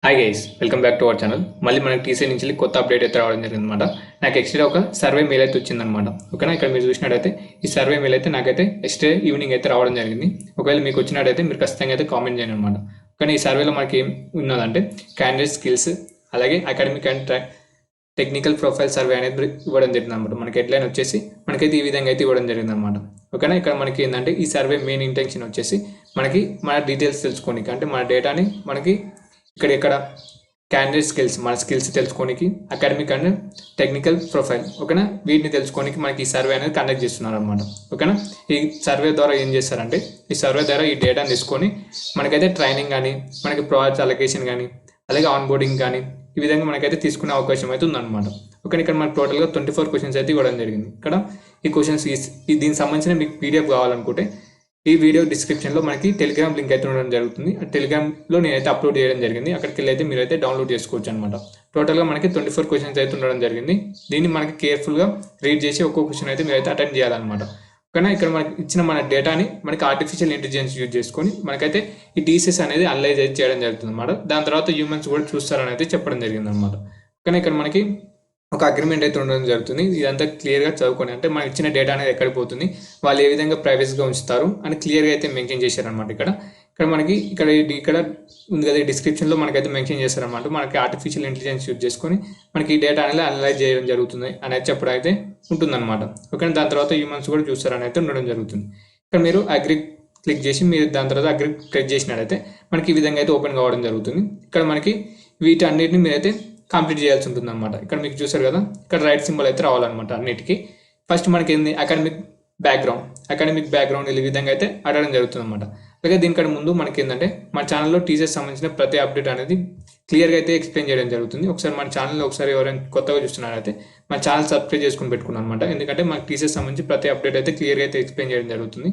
Hi guys, welcome back to our channel. మళ్ళీ మనకి TC నుంచి కొత్త అప్డేట్ అయితే రావడం జరిగింది అనమాట. నాకు ఎక్స్ట్రా ఒక సర్వే మెయిల్ అయితే వచ్చిందనమాట. ఓకేనా, ఇక్కడ మీరు చూసినట్టయితే ఈ సర్వే మెయిల్ అయితే నాకైతే ఎక్స్ట్రా ఈవినింగ్ అయితే రావడం జరిగింది. ఒకవేళ మీకు వచ్చినట్టయితే మీరు ఖచ్చితంగా అయితే కామెంట్ చేయండి అనమాట. కానీ ఈ సర్వేలో మనకి ఏం ఉన్నదంటే క్యాండిడేట్ స్కిల్స్, అలాగే academic and technical profile survey అనేది ఇవ్వడం జరిగింది అనమాట. మనకి హెడ్లైన్ వచ్చేసి మనకైతే ఈ విధంగా అయితే ఇవ్వడం జరిగింది అనమాట. ఓకేనా, ఇక్కడ మనకి ఏంటంటే ఈ సర్వే మెయిన్ ఇంటెన్షన్ వచ్చేసి మనకి మన డీటెయిల్స్ తెలుసుకోనికి, అంటే మన డేటాని మనకి ఇక్కడ క్యాండిడేట్ స్కిల్స్, మన స్కిల్స్ తెలుసుకోనికి, అకాడమిక్ అండ్ టెక్నికల్ ప్రొఫైల్, ఓకేనా, వీటిని తెలుసుకోనికి మనకి ఈ సర్వే అనేది కండక్ట్ చేస్తున్నారు అనమాట. ఓకేనా, ఈ సర్వే ద్వారా ఏం చేస్తారంటే ఈ సర్వే ద్వారా ఈ డేటాను తీసుకొని మనకైతే ట్రైనింగ్ కానీ, మనకి ప్రాజెక్ట్ అలొకేషన్ కానీ, అలాగే ఆన్ బోర్డింగ్ కానీ ఈ విధంగా మనకైతే తీసుకునే అవకాశం అయితే ఉందన్నమాట. ఓకే, ఇక్కడ మనకు టోటల్గా 24 క్వశ్చన్స్ అయితే ఇవ్వడం జరిగింది. ఇక్కడ ఈ క్వశ్చన్స్ దీనికి సంబంధించిన మీకు పీడిఎఫ్ కావాలనుకుంటే ఈ వీడియో డిస్క్రిప్షన్లో మనకి టెలిగ్రామ్ లింక్ అయితే ఉండడం జరుగుతుంది. ఆ టెలిగ్రామ్లో నేనైతే అప్లోడ్ చేయడం జరిగింది. అక్కడికి వెళ్ళి అయితే మీరైతే డౌన్లోడ్ చేసుకోవచ్చు అనమాట. టోటల్గా మనకి 24 క్వశ్చన్స్ అయితే ఉండడం జరిగింది. దీన్ని మనకి కేర్ఫుల్గా రీడ్ చేసి ఒక్కొక్క క్వశ్చన్ అయితే మీరైతే అటెండ్ చేయాలన్నమాట. కానీ ఇక్కడ మనకి ఇచ్చిన మన డేటాని మనకి ఆర్టిఫిషియల్ ఇంటెలిజెన్స్ యూజ్ చేసుకొని మనకైతే ఈ టీసీఎస్ అనేది అనలైజ్ అయితే చేయడం జరుగుతుంది అనమాట. దాని తర్వాత హ్యూమన్స్ కూడా చూస్తారని అయితే చెప్పడం జరిగింది అనమాట. కానీ ఇక్కడ మనకి ఒక అగ్రిమెంట్ అయితే ఉండడం జరుగుతుంది. ఇదంతా క్లియర్గా చదువుకొని, అంటే మనకి ఇచ్చిన డేటా అనేది ఎక్కడికి పోతుంది, వాళ్ళు ఏ విధంగా ప్రైవసీగా ఉంచుతారు అని క్లియర్గా అయితే మెన్షన్ చేశారనమాట. ఇక్కడ మనకి ఇక్కడ ఉంది కదా, డిస్క్రిప్షన్లో మనకైతే మెన్షన్ చేస్తారనమాట. మనకి ఆర్టిఫిషియల్ ఇంటెలిజెన్స్ యూజ్ చేసుకొని మనకి ఈ డేటా అనేది అనలైజ్ చేయడం జరుగుతుంది అనేది చెప్పడం అయితే ఉంటుందన్నమాట. ఓకే, దాని తర్వాత హ్యూమన్స్ కూడా చూస్తారని అయితే ఉండడం జరుగుతుంది. ఇక్కడ మీరు అగ్రి క్లిక్ చేసి మీరు దాని తర్వాత అగ్రి క్లిక్ చేసినట్టయితే మనకి ఈ విధంగా అయితే ఓపెన్ కావడం జరుగుతుంది. ఇక్కడ మనకి వీటన్నిటిని మీరైతే కంప్లీట్ చేయాల్సి ఉంటుంది అనమాట. ఇక్కడ మీకు చూసారు కదా, ఇక్కడ రైట్ సింబల్ అయితే రావాలన్నమాట అన్నిటికీ. ఫస్ట్ మనకి ఏంది అకాడమిక్ బ్యాక్గ్రౌండ్ ఈ విధంగా అయితే అడగడం జరుగుతుంది అనమాట. అలాగే దీనికంటే ముందు మనకి ఏంటంటే మన ఛానల్లో టీచర్స్ సంబంధించిన ప్రతి అప్డేట్ అనేది క్లియర్గా అయితే ఎక్స్ప్లెయిన్ చేయడం జరుగుతుంది. ఒకసారి మన ఛానల్లో ఎవరైనా కొత్తగా చూస్తున్నారైతే మన ఛానల్ సబ్స్క్రైబ్ చేసుకుని పెట్టుకున్నాను అనమాట. ఎందుకంటే మన టీచర్స్ సంబంధించి ప్రతి అప్డేట్ అయితే క్లియర్గా అయితే ఎక్స్ప్లెయిన్ చేయడం జరుగుతుంది.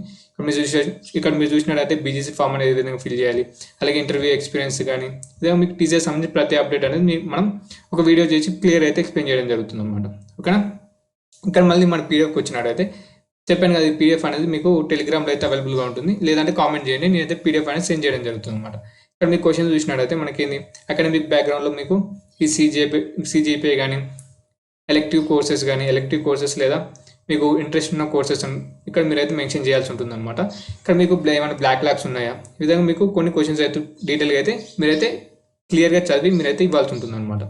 ఇక్కడ మీరు చూసినట్టయితే బీజీసీ ఫామ్ అనేది ఏ విధంగా ఫిల్ చేయాలి, అలాగే ఇంటర్వ్యూ ఎక్స్పీరియన్స్ కానీ, ఇదే మీకు టీచర్స్ సంబంధించి ప్రతి అప్డేట్ అనేది మనం ఒక వీడియో చేసి క్లియర్ అయితే ఎక్స్ప్లెయిన్ చేయడం జరుగుతుంది అనమాట. ఓకేనా, ఇక్కడ మళ్ళీ మన పీడిఎఫ్కి వచ్చినట్టయితే చెప్పాను కదా, ఈ పీడిఎఫ్ అనేది మీకు టెలిగ్రామ్లో అయితే అవైలబుల్గా ఉంటుంది. లేదంటే కామెంట్ చేయండి, నేనైతే పీడిఎఫ్ అనేది సెండ్ చేయడం జరుగుతుంది అనమాట. ఇక్కడ మీకు క్వశ్చన్ చూసినట్టయితే మనకి అకాడమిక్ బ్యాక్గ్రౌండ్లో మీకు ఈ సిజిపిఏ కానీ, ఎలెక్టివ్ కోర్సెస్ లేదా మీకు ఇంట్రెస్ట్ ఉన్న కోర్సెస్ ఇక్కడ మీరైతే మెన్షన్ చేయాల్సి ఉంటుంది అనమాట. ఇక్కడ మీకు ఏమైనా బ్లాక్ లాక్స్ ఉన్నాయా, ఈ విధంగా మీకు కొన్ని క్వశ్చన్స్ అయితే డీటెయిల్గా అయితే మీరైతే క్లియర్గా చదివి మీరైతే ఇవ్వాల్సి ఉంటుంది అనమాట.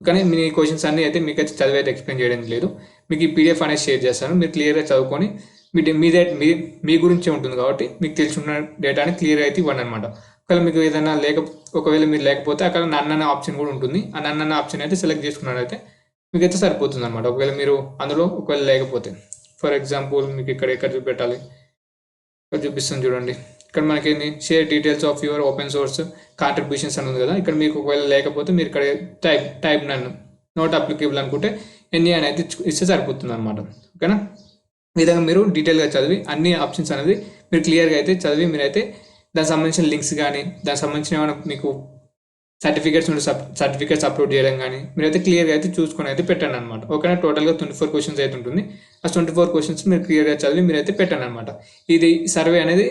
కానీ మీ క్వశ్చన్స్ అన్నీ అయితే మీకైతే చదివి అయితే ఎక్స్ప్లెయిన్ చేయడం లేదు. మీకు ఈ పీడిఎఫ్ అనేది షేర్ చేస్తాను. మీరు క్లియర్గా చదువుకొని మీ గురించే ఉంటుంది కాబట్టి మీకు తెలుసుకున్న డేటాని క్లియర్గా అయితే ఇవ్వండి అనమాట. ఒకవేళ మీకు ఏదైనా ఒకవేళ మీరు లేకపోతే అక్కడ నన్న ఆప్షన్ కూడా ఉంటుంది. ఆ నన్న ఆప్షన్ అయితే సెలెక్ట్ చేసుకున్నట్టయితే మీకైతే సరిపోతుంది అనమాట. ఒకవేళ లేకపోతే ఫర్ ఎగ్జాంపుల్ మీకు ఎక్కడ చూపెట్టాలి, ఇక్కడ చూపిస్తాను చూడండి. ఇక్కడ మనకి share details of your open source contributions అని ఉంది కదా. ఇక్కడ మీకు ఒకవేళ లేకపోతే మీరు ఇక్కడ టైప్ నన్ను నాట్ అప్లికేబుల్ అనుకుంటే ఎన్ని అని అయితే ఇస్తే సరిపోతుంది అనమాట. ఓకేనా, ఈ విధంగా మీరు డీటెయిల్గా చదివి అన్ని ఆప్షన్స్ అనేది మీరు క్లియర్గా అయితే చదివి మీరైతే దానికి సంబంధించిన లింక్స్ కానీ, దానికి సంబంధించిన ఏమైనా మీకు సర్టిఫికేట్స్ అప్లోడ్ చేయడం కానీ మీరైతే క్లియర్గా అయితే చూసుకొని అయితే పెట్టండి అనమాట. ఓకేనా, టోటల్గా 24 క్వశ్చన్స్ అయితే ఉంటుంది. ఆ 24 క్వశ్చన్స్ మీరు క్లియర్గా చదివి మీరైతే పెట్టండి అనమాట. ఇది సర్వే అనేది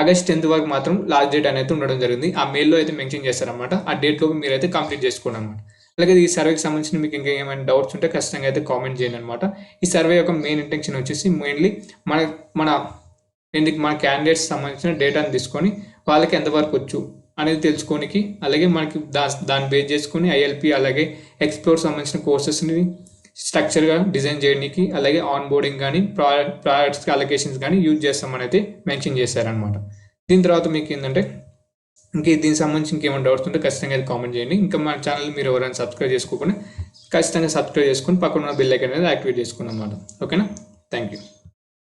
ఆగస్ట్ 10th వరకు మాత్రం లాస్ట్ డేట్ అనేది ఉండడం జరిగింది. ఆ మెయిల్లో అయితే మెన్షన్ చేస్తారనమాట. ఆ డేట్లోకి మీరైతే కంప్లీట్ చేసుకోండి అనమాట. అలాగే ఈ సర్వేకి సంబంధించిన మీకు ఇంకా ఏమైనా డౌట్స్ ఉంటే ఖచ్చితంగా అయితే కామెంట్ చేయండి అనమాట. ఈ సర్వే యొక్క మెయిన్ ఇంటెన్షన్ వచ్చేసి మెయిన్లీ మన క్యాండిడేట్స్ సంబంధించిన డేటాను తీసుకొని వాళ్ళకి ఎంతవరకు వచ్చు అనేది తెలుసుకోనికి, అలాగే మనకి దాన్ని బేస్ చేసుకొని ఐఎల్పి అలాగే ఎక్స్ప్లోర్ సంబంధించిన కోర్సెస్ని స్ట్రక్చర్గా డిజైన్ చేయడానికి, అలాగే ఆన్ బోర్డింగ్ కానీ ప్రాజెక్ట్స్కి అలొకేషన్స్ కానీ యూజ్ చేస్తామని అయితే మెన్షన్ చేశారనమాట. దీని తర్వాత మీకు ఏంటంటే దీనికి సంబంధించి ఇంకేమైనా డౌట్స్ ఉంటే ఖచ్చితంగా అయితే కామెంట్ చేయండి. ఇంకా మన ఛానల్ మీరు ఎవరైనా సబ్స్క్రైబ్ చేసుకోకుండా ఖచ్చితంగా సబ్స్క్రైబ్ చేసుకొని పక్కన ఉన్న బెల్ ఐకాన్ అనేది యాక్టివేట్ చేసుకోండి అనమాట. ఓకేనా, థ్యాంక్ యూ.